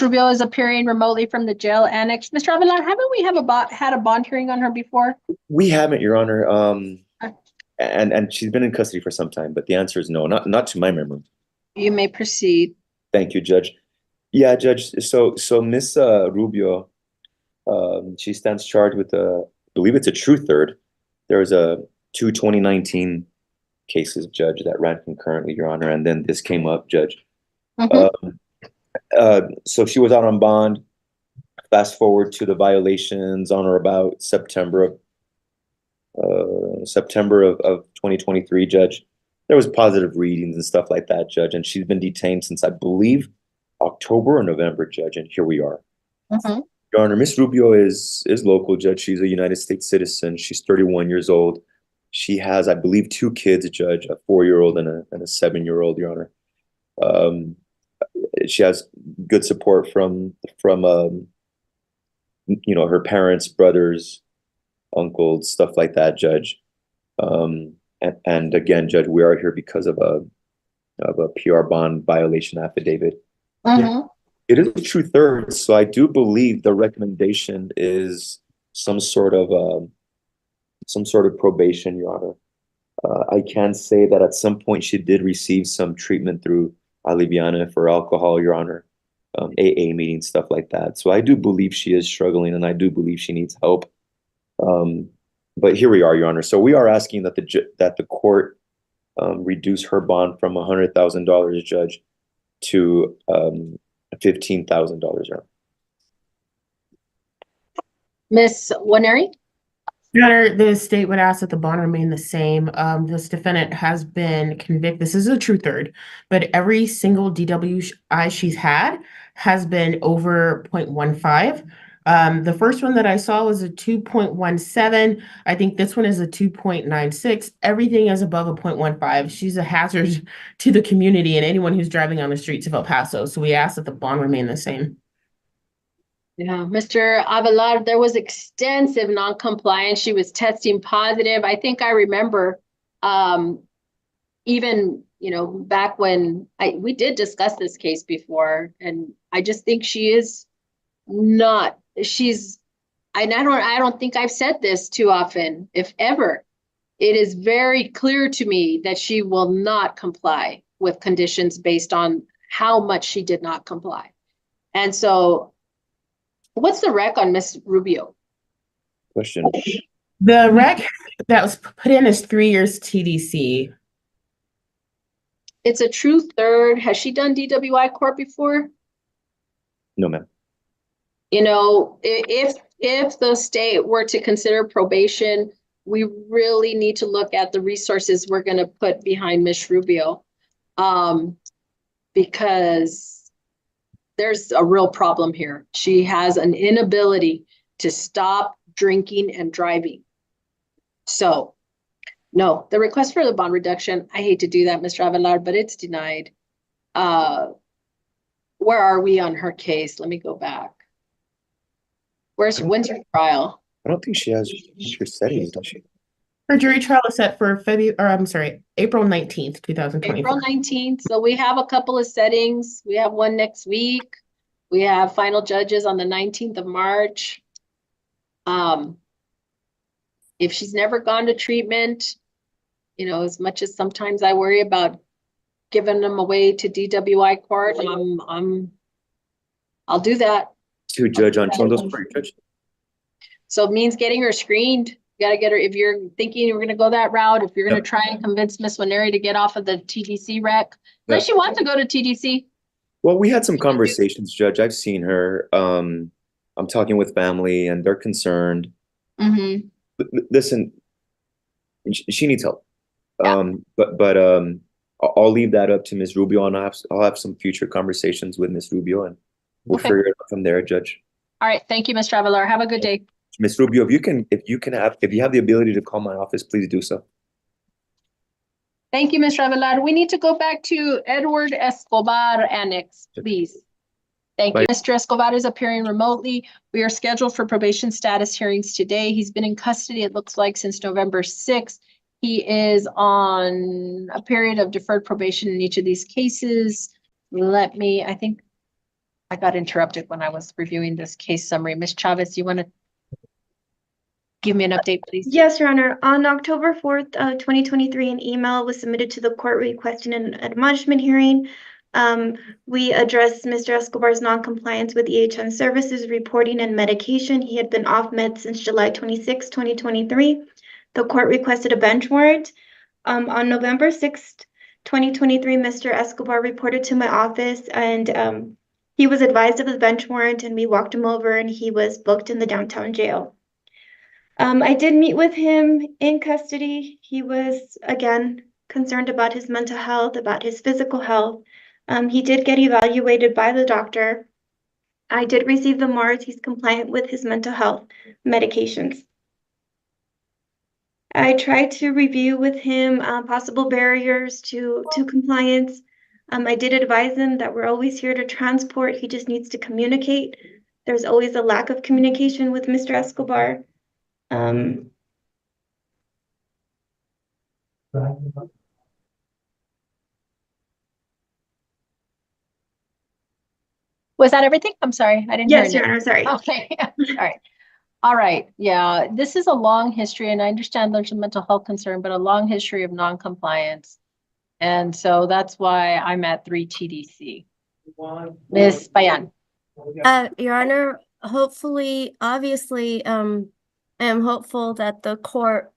Ms. Rubio is appearing remotely from the jail annex. Mr. Avilar, haven't we had a bond hearing on her before? We haven't, Your Honor. Uh, And she's been in custody for some time, but the answer is no, not to my memory. You may proceed. Thank you, Judge. Yeah, Judge. So Miss Rubio, she stands charged with I believe it's a true third. There was two 2019 cases, Judge, that ran concurrently, Your Honor, and then this came up, Judge. Mhm. Um, so she was out on bond. Fast forward to the violations on or about September of 2023, Judge. There was positive readings and stuff like that, Judge, and she's been detained since I believe October or November, Judge, and here we are. Mhm. Your Honor, Miss Rubio is local, Judge. She's a United States citizen. She's 31 years old. She has, I believe, two kids, Judge, a 4-year-old and a 7-year-old, Your Honor. Um, she has good support from her parents, brothers, uncles, stuff like that, Judge. And again, Judge, we are here because of a PR bond violation affidavit. Mhm. It is a true third, so I do believe the recommendation is some sort of probation, Your Honor. I can say that at some point she did receive some treatment through Aliviana for alcohol, Your Honor, AA meetings, stuff like that. So I do believe she is struggling, and I do believe she needs help. Um, but here we are, Your Honor. So we are asking that the court reduce her bond from $100,000, Judge, to $15,000, Your Honor. Ms. Waneri? Your Honor, the state would ask that the bond remain the same. This defendant has been convicted. This is a true third, but every single DWI she's had has been over 0.15. The first one that I saw was a 2.17. I think this one is a 2.96. Everything is above a 0.15. She's a hazard to the community and anyone who's driving on the streets of El Paso. So we ask that the bond remain the same. Yeah, Mr. Avelar, there was extensive non-compliance. She was testing positive. I think I remember even, back when we did discuss this case before, and I just think she is not, I don't think I've said this too often, if ever. It is very clear to me that she will not comply with conditions based on how much she did not comply. And so what's the rec on Miss Rubio? Question. The rec that was put in is 3 years TDC. It's a true third. Has she done DWI court before? No, ma'am. If the state were to consider probation, we really need to look at the resources we're going to put behind Miss Rubio, because there's a real problem here. She has an inability to stop drinking and driving. So, no, the request for the bond reduction, I hate to do that, Mr. Avelar, but it's denied. Where are we on her case? Let me go back. When's her trial? I don't think she has her settings, does she? Her jury trial is set for April 19th, 2024. April 19th. So we have a couple of settings. We have one next week. We have final judges on the 19th of March. If she's never gone to treatment, as much as sometimes I worry about giving them away to DWI court, I'll do that. To Judge Anchondo's court, Judge. So it means getting her screened. You got to get her, if you're thinking you're going to go that route, if you're going to try and convince Miss Waneri to get off of the TDC rec, unless she wants to go to TDC. Well, we had some conversations, Judge. I've seen her. I'm talking with family, and they're concerned. Mm-hmm. Listen, she needs help. Yeah. But I'll leave that up to Ms. Rubio, and I'll have some future conversations with Ms. Rubio, and we'll figure it out from there, Judge. All right. Thank you, Mr. Avelar. Have a good day. Ms. Rubio, if you have the ability to call my office, please do so. Thank you, Mr. Avelar. We need to go back to Edward Escobar Annex, please. Thank you. Mr. Escobar is appearing remotely. We are scheduled for probation status hearings today. He's been in custody, it looks like, since November 6th. He is on a period of deferred probation in each of these cases. I think I got interrupted when I was reviewing this case summary. Ms. Chavez, you want to give me an update, please? Yes, Your Honor. On October 4th, 2023, an email was submitted to the court requesting an admonishment hearing. We addressed Mr. Escobar's non-compliance with EHN services, reporting, and medication. He had been off meds since July 26, 2023. The court requested a bench warrant. On November 6th, 2023, Mr. Escobar reported to my office, and he was advised of the bench warrant, and we walked him over, and he was booked in the downtown jail. I did meet with him in custody. He was, again, concerned about his mental health, about his physical health. He did get evaluated by the doctor. I did receive the MARS. He's compliant with his mental health medications. I tried to review with him possible barriers to compliance. I did advise him that we're always here to transport. He just needs to communicate. There's always a lack of communication with Mr. Escobar. Was that everything? I'm sorry, I didn't hear Yes, Your anything. Honor, sorry. Okay, all right. All right, yeah, this is a long history, and I understand there's a mental health concern, but a long history of non-compliance. And so that's why I'm at 3 TDC. Ms. Bayan. Your Honor, hopefully, obviously, I am hopeful that the court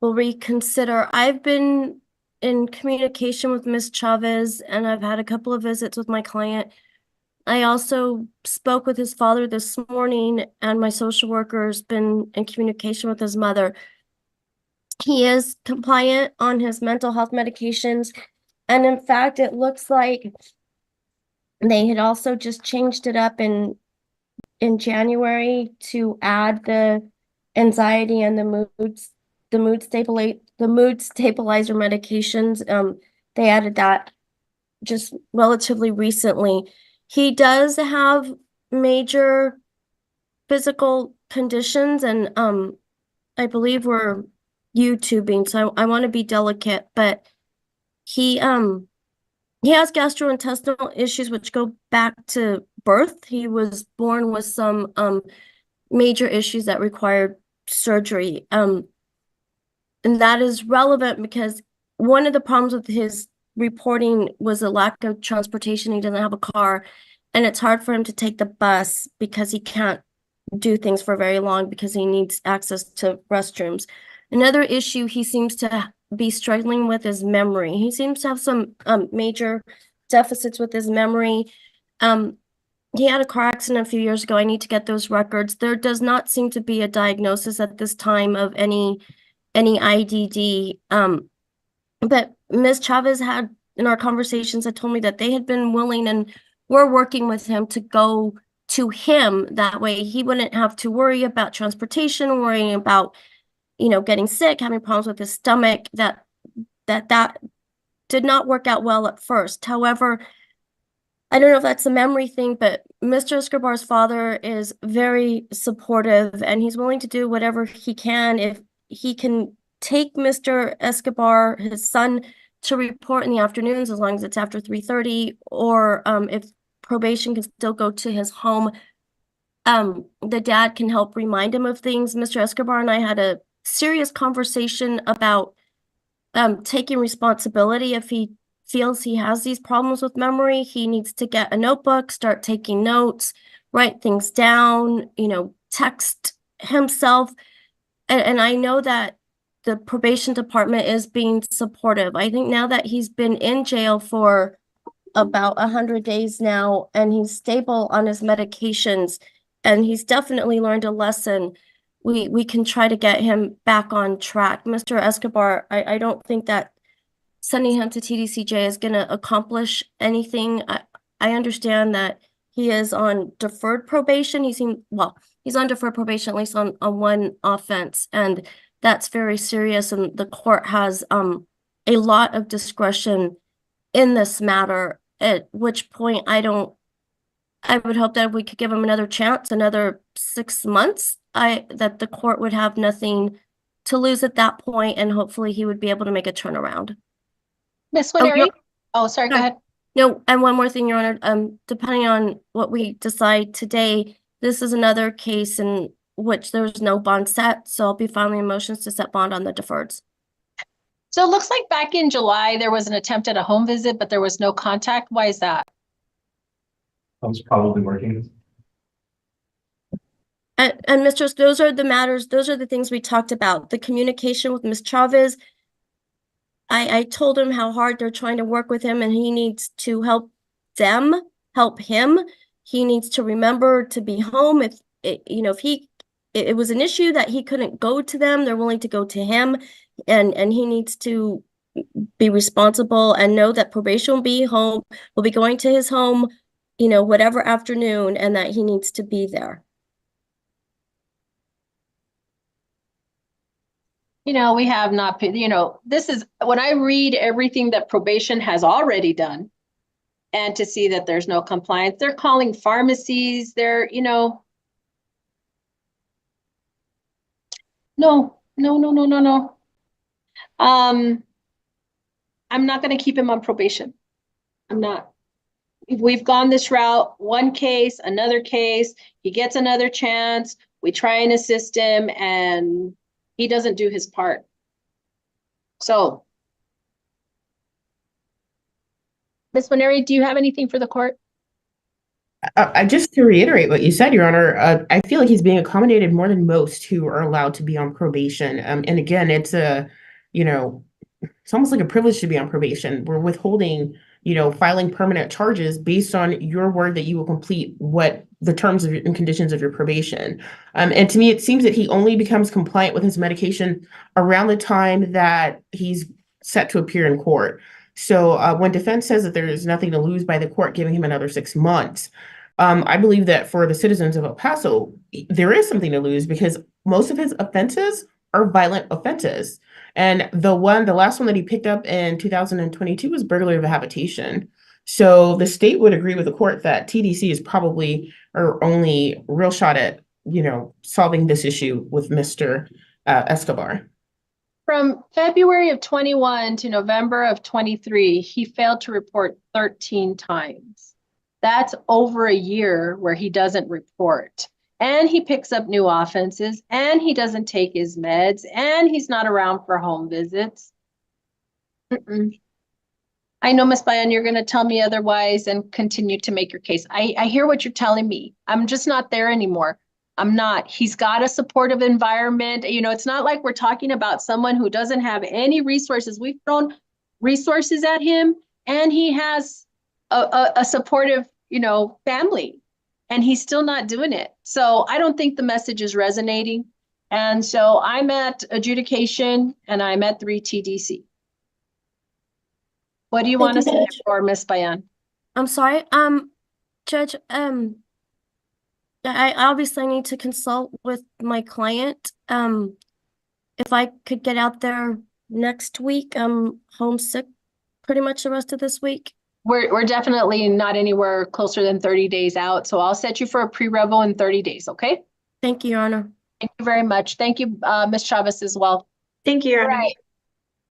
will reconsider. I've been in communication with Ms. Chavez, and I've had a couple of visits with my client. I also spoke with his father this morning, and my social worker's been in communication with his mother. He is compliant on his mental health medications, and in fact, it looks like they had also just changed it up in January to add the anxiety and the mood stabilizer medications. They added that just relatively recently. He does have major physical conditions, and I believe we're YouTubing, so I want to be delicate, but he has gastrointestinal issues which go back to birth. He was born with some major issues that required surgery. And that is relevant because one of the problems with his reporting was a lack of transportation. He doesn't have a car, and it's hard for him to take the bus because he can't do things for very long because he needs access to restrooms. Another issue he seems to be struggling with is memory. He seems to have some major deficits with his memory. He had a car accident a few years ago. I need to get those records. There does not seem to be a diagnosis at this time of any IDD. But Ms. Chavez had, in our conversations, had told me that they had been willing and were working with him to go to him. That way he wouldn't have to worry about transportation, worrying about, getting sick, having problems with his stomach. That did not work out well at first. However, I don't know if that's a memory thing, but Mr. Escobar's father is very supportive, and he's willing to do whatever he can. If he can take Mr. Escobar, his son, to report in the afternoons, as long as it's after 3:30, or if probation can still go to his home, the dad can help remind him of things. Mr. Escobar and I had a serious conversation about taking responsibility. If he feels he has these problems with memory, he needs to get a notebook, start taking notes, write things down, text himself. And I know that the probation department is being supportive. I think now that he's been in jail for about 100 days now, and he's stable on his medications, and he's definitely learned a lesson, we can try to get him back on track. Mr. Escobar, I don't think that sending him to TDCJ is going to accomplish anything. I understand that he is on deferred probation. He's on deferred probation, at least on one offense, and that's very serious, and the court has a lot of discretion in this matter, at which point I would hope that if we could give him another chance, another 6 months, that the court would have nothing to lose at that point, and hopefully he would be able to make a turnaround. Ms. Winery? Oh, sorry, go ahead. No, and one more thing, Your Honor, depending on what we decide today, this is another case in which there's no bond set, so I'll be filing motions to set bond on the deferreds. So it looks like back in July, there was an attempt at a home visit, but there was no contact. Why is that? I was probably working. And Mr. Those are the matters, those are the things we talked about. The communication with Ms. Chavez. I told him how hard they're trying to work with him and he needs to help them, help him. He needs to remember to be home. If it was an issue that he couldn't go to them, they're willing to go to him, and he needs to be responsible and know that probation will be home, will be going to his home, whatever afternoon, and that he needs to be there. We have not, this is when I read everything that probation has already done and to see that there's no compliance, they're calling pharmacies, no. I'm not going to keep him on probation. I'm not. We've gone this route, one case, another case, he gets another chance, we try and assist him, and he doesn't do his part. So, Ms. Maneri, do you have anything for the court? I just to reiterate what you said, Your Honor, I feel like he's being accommodated more than most who are allowed to be on probation. And again, it's it's almost like a privilege to be on probation. We're withholding, filing permanent charges based on your word that you will complete what the terms of and conditions of your probation. And to me, it seems that he only becomes compliant with his medication around the time that he's set to appear in court. So when defense says that there is nothing to lose by the court giving him another 6 months, I believe that for the citizens of El Paso, there is something to lose because most of his offenses are violent offenses. And the last one that he picked up in 2022 was burglary of a habitation. So the state would agree with the court that TDC is probably our only real shot at, solving this issue with Mr. Escobar. From February of 21 to November of 23, he failed to report 13 times. That's over a year where he doesn't report. And he picks up new offenses, and he doesn't take his meds, and he's not around for home visits. I know, Ms. Bayan, you're going to tell me otherwise and continue to make your case. I hear what you're telling me. I'm just not there anymore. I'm not. He's got a supportive environment. It's not like we're talking about someone who doesn't have any resources. We've thrown resources at him, and he has a supportive, family, and he's still not doing it. So I don't think the message is resonating. And so I'm at adjudication, and I'm at 3 TDC. What do you want to say for Ms. Bayan? I'm sorry, Judge, I obviously need to consult with my client. If I could get out there next week, I'm homesick pretty much the rest of this week. We're definitely not anywhere closer than 30 days out, so I'll set you for a pre-revo in 30 days, okay? Thank you, Your Honor. Thank you very much. Thank you, Ms. Chavez, as well. Thank you, Your All Honor. right.